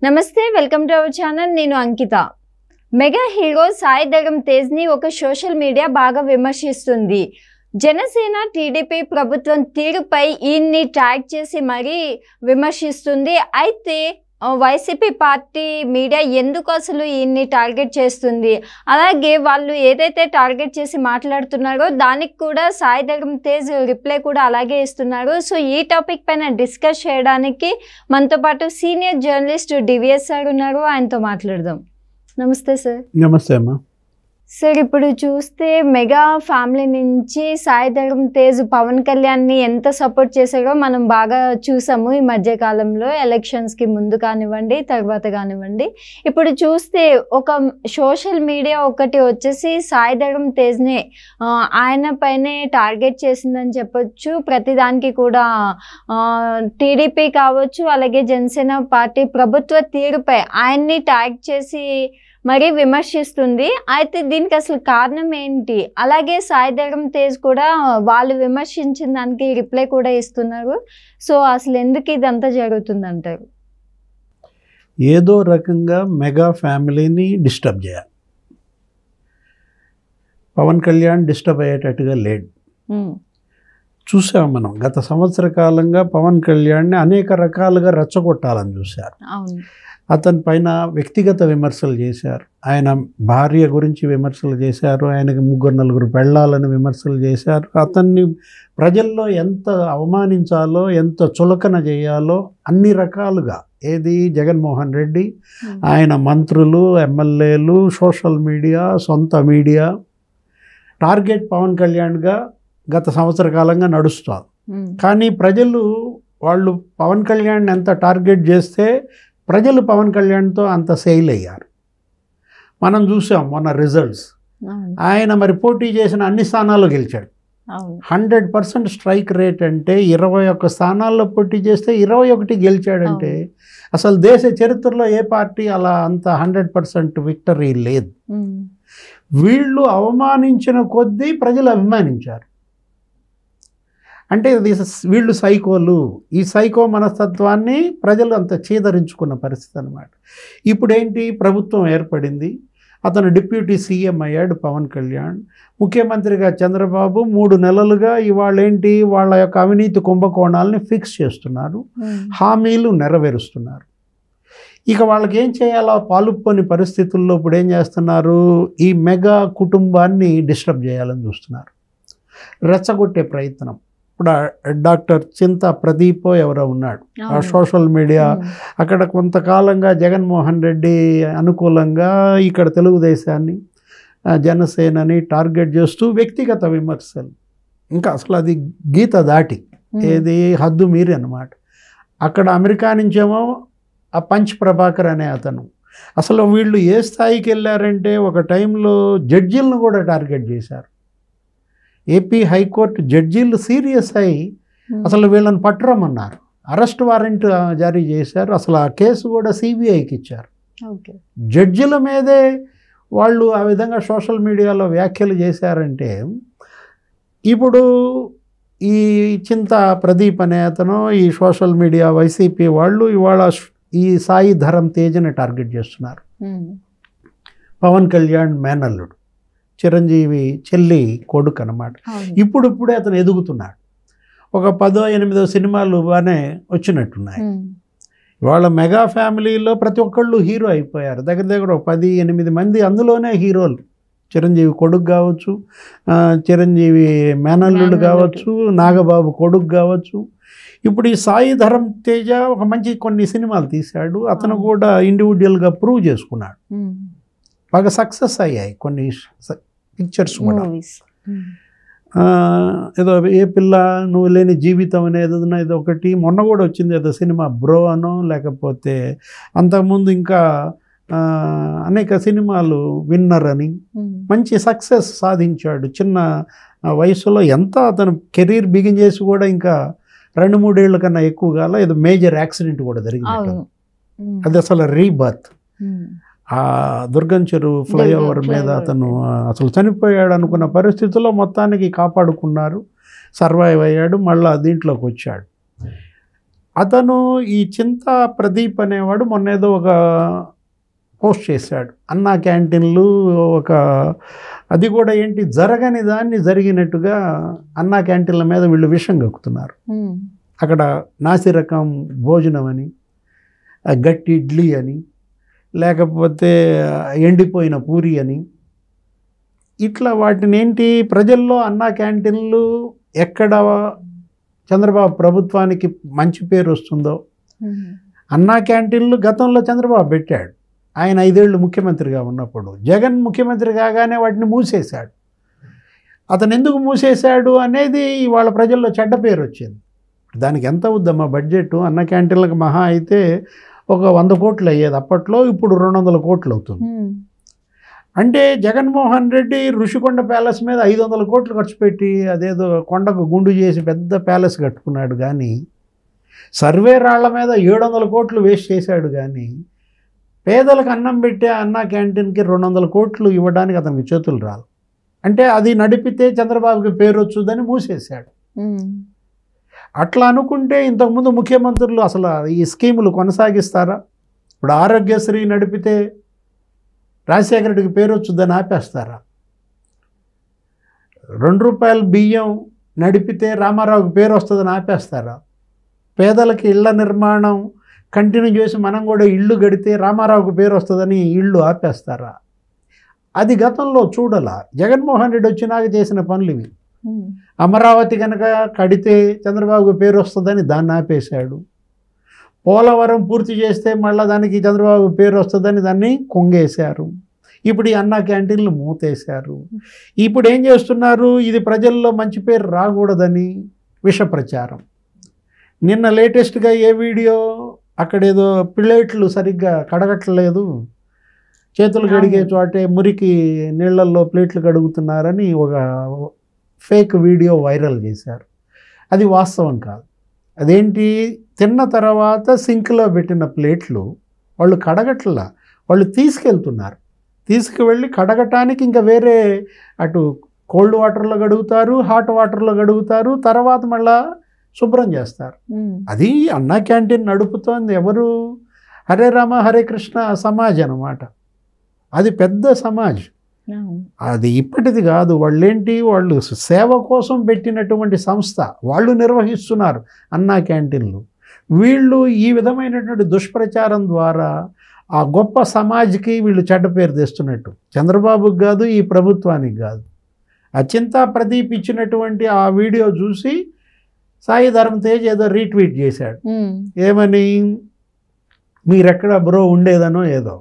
నమస్తే, welcome to our channel. నేను అంకిత. Mega hero Sai Dharam Tej ని ఒక సోషల్ మీడియా బాగా విమర్శిస్తుంది. జనసేన టీడీపీ ప్రభుత్వం తీరుపై ఈయన్ని ట్యాగ్ చేసి మరీ విమర్శిస్తుంది. అయితే వైసీపీ పార్టీ మీడియా ఎందుకు అసలు ఈయన్ని టార్గెట్ చేస్తుంది, అలాగే వాళ్ళు ఏదైతే టార్గెట్ చేసి మాట్లాడుతున్నారో దానికి కూడా సాయి ధరమ్ తేజ్ రిప్లై కూడా అలాగే ఇస్తున్నారు. సో ఈ టాపిక్ పైన డిస్కస్ చేయడానికి మనతో పాటు సీనియర్ జర్నలిస్ట్ డివిఎస్ సార్ ఉన్నారు. ఆయనతో మాట్లాడదాం. నమస్తే సార్. నమస్తే అమ్మా. సార్, ఇప్పుడు చూస్తే మెగా ఫ్యామిలీ నుంచి సాయి ధరమ్ తేజ్ పవన్ కళ్యాణ్ని ఎంత సపోర్ట్ చేశారో మనం బాగా చూసాము ఈ మధ్యకాలంలో. ఎలక్షన్స్కి ముందు కానివ్వండి, తర్వాత కానివ్వండి. ఇప్పుడు చూస్తే ఒక సోషల్ మీడియా ఒకటి వచ్చేసి సాయి ధరమ్ తేజ్ని ఆయన పైనే టార్గెట్ చేసిందని చెప్పొచ్చు. ప్రతిదానికి కూడా టీడీపీ కావచ్చు, అలాగే జనసేన పార్టీ ప్రభుత్వ తీరుపై ఆయన్ని ట్యాగ్ చేసి మరీ విమర్శిస్తుంది. అయితే దీనికి అసలు కారణం ఏంటి? అలాగే సాయి ధరమ్ తేజ్ కూడా వాళ్ళు విమర్శించిన దానికి రిప్లై కూడా ఇస్తున్నారు. సో అసలు ఎందుకు ఇదంతా జరుగుతుందంటారు? ఏదో రకంగా మెగా ఫ్యామిలీని డిస్టర్బ్ చేయాలి. పవన్ కళ్యాణ్ డిస్టర్బ్ అయ్యేటట్టుగా లేడు. చూసాం మనం గత సంవత్సర కాలంగా పవన్ కళ్యాణ్ని అనేక రకాలుగా రెచ్చగొట్టాలని చూశారు. అతని పైన వ్యక్తిగత విమర్శలు చేశారు. ఆయన భార్య గురించి విమర్శలు చేశారు. ఆయనకి 3-4 పెళ్ళాలని విమర్శలు చేశారు. అతన్ని ప్రజల్లో ఎంత అవమానించాలో, ఎంత చులకన చేయాలో అన్ని రకాలుగా ఏది జగన్మోహన్ రెడ్డి, ఆయన మంత్రులు, ఎమ్మెల్యేలు, సోషల్ మీడియా, సొంత మీడియా టార్గెట్ పవన్ కళ్యాణ్గా గత సంవత్సర కాలంగా నడుస్తారు. కానీ ప్రజలు వాళ్ళు పవన్ కళ్యాణ్ ఎంత టార్గెట్ చేస్తే ప్రజలు పవన్ కళ్యాణ్తో అంత సెయిల్ అయ్యారు. మనం చూసాం మొన్న రిజల్ట్స్. ఆయన మరి పోటీ చేసిన అన్ని స్థానాల్లో గెలిచాడు. 100% స్ట్రైక్ రేట్ అంటే 21 స్థానాల్లో పోటీ చేస్తే 21 గెలిచాడంటే అసలు దేశ చరిత్రలో ఏ పార్టీ అలా అంత 100% విక్టరీ లేదు. వీళ్ళు అవమానించిన కొద్దీ ప్రజలు అభిమానించారు. అంటే వీళ్ళు సైకోలు. ఈ సైకో మనస్తత్వాన్ని ప్రజలు అంత చీదరించుకున్న పరిస్థితి అన్నమాట. ఇప్పుడేంటి, ప్రభుత్వం ఏర్పడింది. అతను డిప్యూటీ సీఎం అయ్యాడు పవన్ కళ్యాణ్. ముఖ్యమంత్రిగా చంద్రబాబు 3 నెలలుగా ఇవాళేంటి వాళ్ళ యొక్క అవినీతి కుంభకోణాలని ఫిక్స్ చేస్తున్నారు, హామీలు నెరవేరుస్తున్నారు. ఇక వాళ్ళకి ఏం చేయాలో పాలుపోని పరిస్థితుల్లో ఇప్పుడు ఏం చేస్తున్నారు, ఈ మెగా కుటుంబాన్ని డిస్టర్బ్ చేయాలని చూస్తున్నారు, రెచ్చగొట్టే ప్రయత్నం. ఇప్పుడు డాక్టర్ చింత ప్రదీప్ ఎవరో ఉన్నాడు ఆ సోషల్ మీడియా. అక్కడ కొంతకాలంగా జగన్మోహన్ రెడ్డి అనుకూలంగా ఇక్కడ తెలుగుదేశాన్ని, జనసేనని టార్గెట్ చేస్తూ వ్యక్తిగత విమర్శలు, ఇంకా అసలు అది గీత దాటి ఏది హద్దు మీరి అన్నమాట. అక్కడ అమెరికా నుంచేమో ఆ పంచ్ ప్రభాకర్ అనే అతను. అసలు వీళ్ళు ఏ స్థాయికి వెళ్ళారంటే ఒక టైంలో జడ్జీలను కూడా టార్గెట్ చేశారు. ఏపీ హైకోర్టు జడ్జీలు సీరియస్ అయ్యి అసలు వీళ్ళని పట్టరమన్నారు. అరెస్ట్ వారెంట్ జారీ చేశారు. అసలు ఆ కేసు కూడా సిబిఐకి ఇచ్చారు. జడ్జిల మీదే వాళ్ళు ఆ విధంగా సోషల్ మీడియాలో వ్యాఖ్యలు చేశారంటే ఇప్పుడు ఈ చింత ప్రదీప్ అనే అతను, ఈ సోషల్ మీడియా వైసీపీ వాళ్ళు ఇవాళ ఈ సాయి ధరమ్ తేజ్ని టార్గెట్ చేస్తున్నారు. పవన్ కళ్యాణ్ మేనల్లుడు, చిరంజీవి చెల్లి కొడుకు అన్నమాట. ఇప్పుడిప్పుడే అతను ఎదుగుతున్నాడు. ఒక 10-8 సినిమాలు బాగానే వచ్చినట్టున్నాయి. వాళ్ళ మెగా ఫ్యామిలీలో ప్రతి ఒక్కళ్ళు హీరో అయిపోయారు. దగ్గర ఒక 10-8 మంది అందులోనే హీరోలు. చిరంజీవి కొడుకు కావచ్చు, చిరంజీవి మేనల్లుడు కావచ్చు, నాగబాబు కొడుకు కావచ్చు. ఇప్పుడు ఈ సాయి ధరమ్ తేజ ఒక మంచి కొన్ని సినిమాలు తీశాడు. అతను కూడా ఇండివిజువల్గా ప్రూవ్ చేసుకున్నాడు. బాగా సక్సెస్ అయ్యాయి కొన్ని పిక్చర్స్ కూడా. ఏదో ఏ పిల్ల నువ్వు లేని జీవితం అనేది ఇది ఒకటి మొన్న కూడా వచ్చింది. ఏదో సినిమా బ్రో అనో, లేకపోతే అంతకుముందు ఇంకా అనేక సినిమాలు విన్నర్ అని మంచి సక్సెస్ సాధించాడు చిన్న వయసులో. ఎంత అతను కెరీర్ బిగిన్ చేసి కూడా ఇంకా 2-3 ఏళ్ళ కన్నా ఎక్కువ కాల ఏదో మేజర్ యాక్సిడెంట్ కూడా జరిగింది. అది అసలు రీబర్త్. ఆ దుర్గం చెరువు ఫ్లైఓవర్ మీద అతను అసలు చనిపోయాడు అనుకున్న పరిస్థితుల్లో మొత్తానికి కాపాడుకున్నారు, సర్వైవ్ అయ్యాడు, మళ్ళీ దీంట్లోకి వచ్చాడు. అతను ఈ చింతా ప్రదీప్ అనేవాడు మొన్న ఏదో ఒక పోస్ట్ చేశాడు, అన్నా క్యాంటీన్లు ఒక అది కూడా ఏంటి జరగని దాన్ని జరిగినట్టుగా అన్నా క్యాంటీన్ల మీద వీళ్ళు విషం కక్కుతున్నారు. అక్కడ నాసిరకం భోజనం అని, గట్టి ఇడ్లీ అని, లేకపోతే ఎండిపోయిన పూరి అని, ఇట్లా వాటిని ఏంటి ప్రజల్లో అన్నా క్యాంటీన్లు ఎక్కడ చంద్రబాబు ప్రభుత్వానికి మంచి పేరు వస్తుందో. అన్నా క్యాంటీన్లు గతంలో చంద్రబాబు పెట్టాడు, ఆయన 5 ఏళ్ళు ముఖ్యమంత్రిగా ఉన్నప్పుడు. జగన్ ముఖ్యమంత్రి కాగానే వాటిని మూసేశాడు. అతను ఎందుకు మూసేశాడు అనేది వాళ్ళ ప్రజల్లో చెడ్డ పేరు వచ్చింది. దానికి ఎంత అవుద్దమ్మా బడ్జెట్? అన్న క్యాంటీన్లకు మహా అయితే ఒక 100 కోట్లు అయ్యేది అప్పట్లో, ఇప్పుడు 200 కోట్లు అవుతుంది. అంటే జగన్మోహన్ రెడ్డి ఋషికొండ ప్యాలెస్ మీద 500 కోట్లు ఖర్చు పెట్టి అదేదో కొండకు గుండు చేసి పెద్ద ప్యాలెస్ కట్టుకున్నాడు, కానీ సర్వే రాళ్ల మీద 700 కోట్లు వేస్ట్ చేశాడు. కానీ పేదలకు అన్నం పెట్టే అన్నా క్యాంటీన్కి 200 కోట్లు ఇవ్వడానికి అతనికి చేతులు రాదు. అంటే అది నడిపితే చంద్రబాబుకి పేరు వచ్చుదని మూసేశాడు. అట్లా అనుకుంటే ఇంతకుముందు ముఖ్యమంత్రులు అసలు ఈ స్కీములు కొనసాగిస్తారా? ఇప్పుడు ఆరోగ్యశ్రీ నడిపితే రాజశేఖర రెడ్డికి పేరు వచ్చుద్దని ఆపేస్తారా? ₹2 బియ్యం నడిపితే రామారావుకి పేరు వస్తుందని ఆపేస్తారా? పేదలకి ఇళ్ల నిర్మాణం కంటిన్యూ చేసి మనం కూడా ఇళ్ళు గడితే రామారావుకి పేరు వస్తుందని ఇళ్ళు ఆపేస్తారా? అది గతంలో చూడాల. జగన్మోహన్ రెడ్డి వచ్చినాక చేసిన పనులు ఇవి. అమరావతి కనుక కడితే చంద్రబాబుకి పేరు వస్తుందని దాన్ని ఆపేశాడు. పోలవరం పూర్తి చేస్తే మళ్ళీ దానికి చంద్రబాబు పేరు వస్తుందని దాన్ని కొంగేశారు. ఇప్పుడు ఈ అన్నా క్యాంటీన్లు మూతేశారు. ఇప్పుడు ఏం చేస్తున్నారు? ఇది ప్రజల్లో మంచి పేరు రాకూడదని విష ప్రచారం. నిన్న లేటెస్ట్గా ఏ వీడియో, అక్కడేదో ప్లేట్లు సరిగ్గా కడగట్లేదు, చేతులు కడిగే చోటే మురికి నీళ్లల్లో ప్లేట్లు కడుగుతున్నారని ఒక ఫేక్ వీడియో వైరల్ చేశారు. అది వాస్తవం కాదు. అదేంటి, తిన్న తర్వాత సింక్లో పెట్టిన ప్లేట్లు వాళ్ళు కడగట్లా, వాళ్ళు తీసుకెళ్తున్నారు. తీసుకువెళ్ళి కడగటానికి ఇంకా వేరే అటు కోల్డ్ వాటర్లో కడుగుతారు, హాట్ వాటర్లో కడుగుతారు, తర్వాత మళ్ళా శుభ్రం చేస్తారు. అది అన్నా క్యాంటీన్ నడుపుతోంది ఎవరు? హరే రామ హరే కృష్ణ సమాజ్ అన్నమాట. అది పెద్ద సమాజ్. అది ఇప్పటిది కాదు. వాళ్ళేంటి, వాళ్ళు సేవ కోసం పెట్టినటువంటి సంస్థ, వాళ్ళు నిర్వహిస్తున్నారు అన్నా క్యాంటీన్లు. వీళ్ళు ఈ విధమైనటువంటి దుష్ప్రచారం ద్వారా ఆ గొప్ప సమాజ్కి వీళ్ళు చెడ్డ పేరు తెస్తున్నట్టు. చంద్రబాబుకి కాదు, ఈ ప్రభుత్వానికి కాదు. ఆ చింతా ప్రదీప్ ఇచ్చినటువంటి ఆ వీడియో చూసి సాయి ధరమ్ తేజ్ ఏదో రీట్వీట్ చేశాడు. ఏమని, మీరెక్కడ బ్రో ఉండేదనో ఏదో.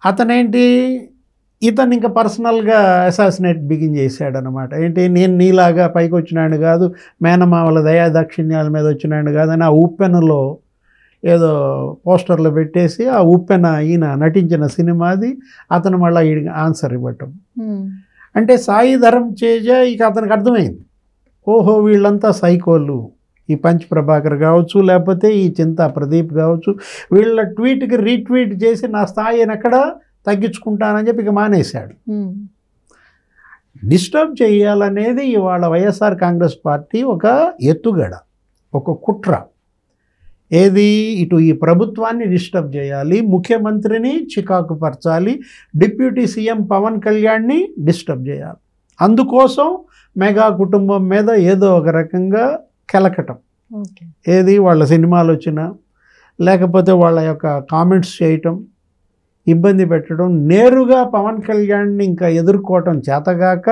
అతనేంటి, ఇతను ఇంకా పర్సనల్గా అసాసినేట్ బిగిన్ చేశాడు అనమాట. ఏంటి, నేను నీలాగా పైకి వచ్చినాడు కాదు, మేనమావల దయాదాక్షిణ్యాల మీద వచ్చినాడు కాదని ఆ ఉప్పెనలో ఏదో పోస్టర్లు పెట్టేసి ఆ ఉప్పెన ఈయన నటించిన సినిమాది అతను మళ్ళీ ఆన్సర్ ఇవ్వటం. అంటే సాయి ధరమ్ తేజ్ ఇక అతనికి అర్థమైంది, ఓహో వీళ్ళంతా సైకోలు. ఈ పంచ్ ప్రభాకర్ కావచ్చు, లేకపోతే ఈ చింతా ప్రదీప్ కావచ్చు, వీళ్ళ ట్వీట్కి రీట్వీట్ చేసి నా స్థాయిని ఎక్కడ తగ్గించుకుంటానని చెప్పి ఇక మానేశాడు. డిస్టర్బ్ చేయాలనేది ఇవాళ వైఎస్ఆర్ కాంగ్రెస్ పార్టీ ఒక ఎత్తుగడ, ఒక కుట్ర. ఏది, ఇటు ఈ ప్రభుత్వాన్ని డిస్టర్బ్ చేయాలి, ముఖ్యమంత్రిని చికాకు పరచాలి, డిప్యూటీ సీఎం పవన్ కళ్యాణ్ని డిస్టర్బ్ చేయాలి. అందుకోసం మెగా కుటుంబం మీద ఏదో ఒక రకంగా కెలకటం. ఏది, వాళ్ళ సినిమాలు వచ్చినా లేకపోతే వాళ్ళ యొక్క కామెంట్స్ చేయటం, ఇబ్బంది పెట్టడం, నేరుగా పవన్ కళ్యాణ్ని ఇంకా ఎదుర్కోవటం చేతగాక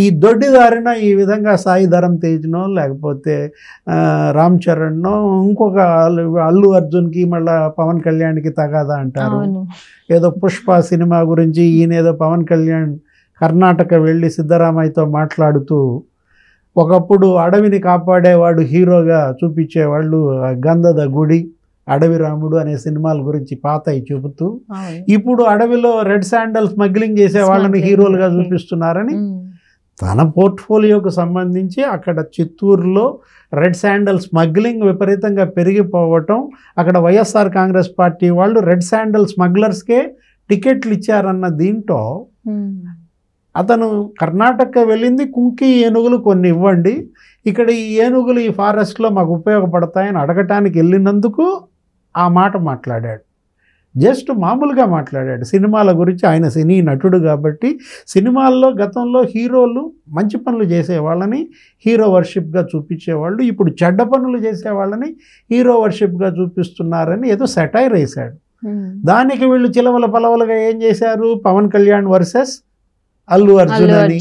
ఈ దొడ్డిదారిన ఈ విధంగా సాయి ధరమ్ తేజ్నో లేకపోతే రామ్ చరణ్నో ఇంకొక అల్లు అర్జున్కి మళ్ళీ పవన్ కళ్యాణ్కి తగాదా అంటారు. ఏదో పుష్ప సినిమా గురించి ఈయన ఏదో పవన్ కళ్యాణ్ కర్ణాటక వెళ్ళి సిద్ధరామయ్యతో మాట్లాడుతూ ఒకప్పుడు అడవిని కాపాడేవాడు హీరోగా చూపించేవాళ్ళు గంధద గుడి, అడవి రాముడు అనే సినిమాల గురించి పాతయి చూపుతూ ఇప్పుడు అడవిలో రెడ్ శాండల్ స్మగ్లింగ్ చేసే వాళ్ళని హీరోలుగా చూపిస్తున్నారని తన పోర్ట్ఫోలియోకు సంబంధించి అక్కడ చిత్తూరులో రెడ్ శాండల్ స్మగ్లింగ్ విపరీతంగా పెరిగిపోవటం, అక్కడ వైఎస్ఆర్ కాంగ్రెస్ పార్టీ వాళ్ళు రెడ్ శాండల్ స్మగ్లర్స్కే టికెట్లు ఇచ్చారన్న దీంట్లో అతను కర్ణాటక వెళ్ళింది, కుంకి ఏనుగులు కొన్ని ఇవ్వండి, ఇక్కడ ఈ ఏనుగులు ఈ ఫారెస్ట్లో మాకు ఉపయోగపడతాయని అడగటానికి వెళ్ళినందుకు ఆ మాట మాట్లాడాడు. జస్ట్ మామూలుగా మాట్లాడాడు సినిమాల గురించి. ఆయన సినీ నటుడు కాబట్టి సినిమాల్లో గతంలో హీరోలు మంచి పనులు చేసేవాళ్ళని హీరో వర్షిప్గా చూపించేవాళ్ళు, ఇప్పుడు చెడ్డ పనులు చేసేవాళ్ళని హీరో వర్షిప్గా చూపిస్తున్నారని ఏదో సెటైర్ వేశాడు. దానికి వీళ్ళు చిలవల పలవలుగా ఏం చేశారు, పవన్ కళ్యాణ్ వర్సెస్ అల్లు అర్జున్ అని,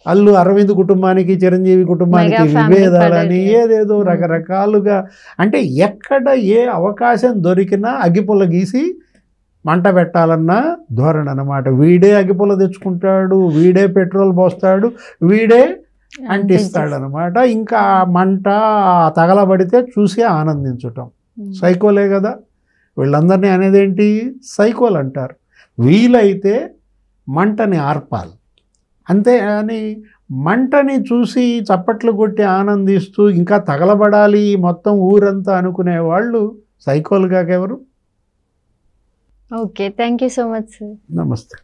అల్లు అరవింద్ కుటుంబానికి చిరంజీవి కుటుంబానికి విభేదాలని ఏదేదో రకరకాలుగా. అంటే ఎక్కడ ఏ అవకాశం దొరికినా అగ్గిపుల్ల గీసి మంట పెట్టాలన్న ధోరణి అన్నమాట. వీడే అగ్గిపుల్ల తెచ్చుకుంటాడు, వీడే పెట్రోల్ పోస్తాడు, వీడే అంటిస్తాడు అనమాట. ఇంకా మంట తగలబడితే చూసి ఆనందించటం. సైకోలే కదా వీళ్ళందరినీ అనేది. ఏంటి సైకోలు అంటారు. వీలైతే మంటని ఆర్పాలి అంతే అని, మంటని చూసి చప్పట్లు కొట్టి ఆనందిస్తూ ఇంకా తగలబడాలి మొత్తం ఊరంతా అనుకునే వాళ్ళు సైకోలు కాకెవరు? Okay, thank you so much sir. నమస్తే.